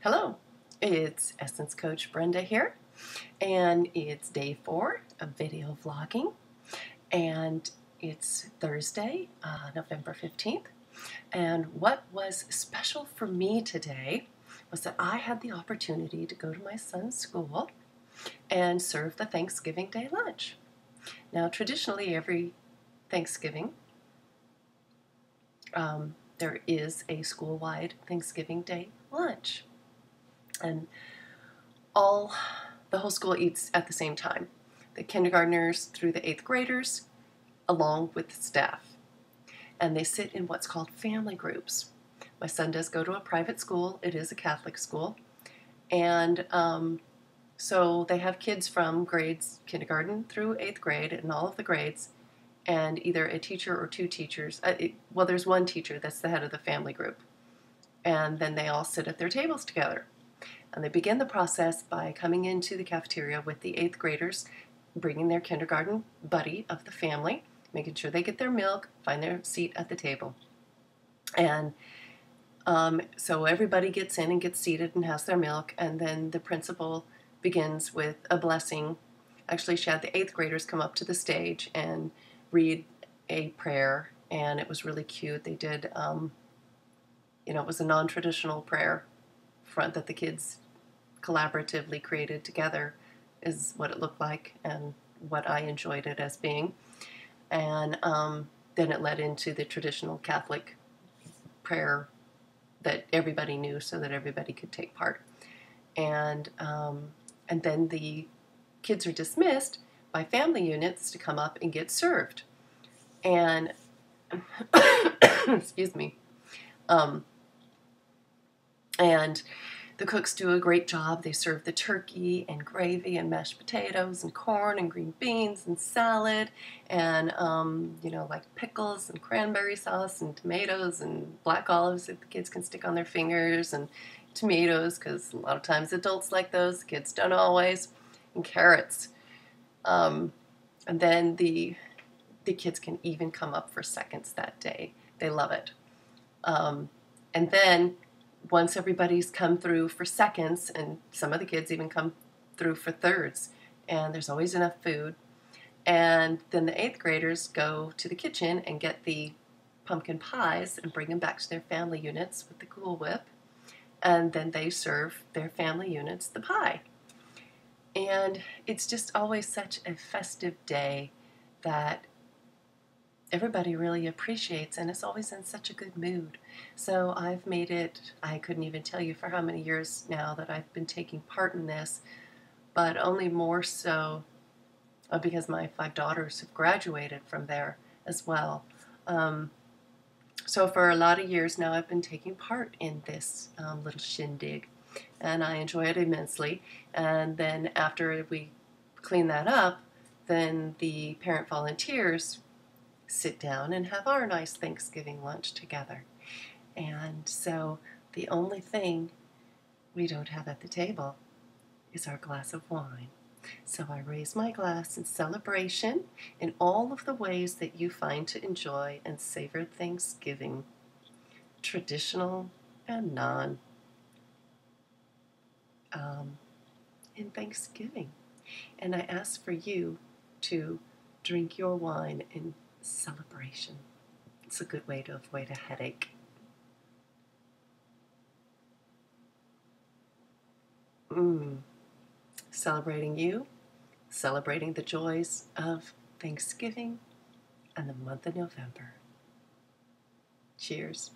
Hello, it's Essence Coach Brenda here, and it's day 4 of video vlogging, and it's Thursday, November 15th, and what was special for me today was that I had the opportunity to go to my son's school and serve the Thanksgiving Day lunch. Now, traditionally, every Thanksgiving, there is a school-wide Thanksgiving Day lunch. And the whole school eats at the same time. The kindergartners through the 8th graders, along with the staff. And they sit in what's called family groups. My son does go to a private school. It is a Catholic school. And so they have kids from grades kindergarten through 8th grade in all of the grades, and either a teacher or two teachers. Well, there's one teacher that's the head of the family group. And then they all sit at their tables together. And they begin the process by coming into the cafeteria with the 8th graders, bringing their kindergarten buddy of the family, making sure they get their milk, find their seat at the table. And so everybody gets in and gets seated and has their milk, and then the principal begins with a blessing. Actually, she had the 8th graders come up to the stage and read a prayer, and it was really cute. They did, it was a non-traditional prayer front that the kids collaboratively created together is what it looked like and what I enjoyed it as being. And then it led into the traditional Catholic prayer that everybody knew so that everybody could take part. And then the kids are dismissed by family units to come up and get served. And, excuse me, and the cooks do a great job. They serve the turkey and gravy and mashed potatoes and corn and green beans and salad and, like pickles and cranberry sauce and tomatoes and black olives that the kids can stick on their fingers, and tomatoes, because a lot of times adults like those, kids don't always, and carrots. And then the kids can even come up for seconds that day. They love it. And then once everybody's come through for seconds, and some of the kids even come through for thirds, and there's always enough food, and then the 8th graders go to the kitchen and get the pumpkin pies and bring them back to their family units with the Cool Whip, and then they serve their family units the pie. And it's just always such a festive day that everybody really appreciates, and it's always in such a good mood. So I've made it, I couldn't even tell you for how many years now that I've been taking part in this, but only more so because my 5 daughters have graduated from there as well. So for a lot of years now I've been taking part in this little shindig, and I enjoy it immensely. And then after we clean that up, then the parent volunteers sit down and have our nice Thanksgiving lunch together. And so the only thing we don't have at the table is our glass of wine. So I raise my glass in celebration in all of the ways that you find to enjoy and savor Thanksgiving, traditional and non, in Thanksgiving. And I ask for you to drink your wine in celebration. It's a good way to avoid a headache. Celebrating you, celebrating the joys of Thanksgiving and the month of November. Cheers.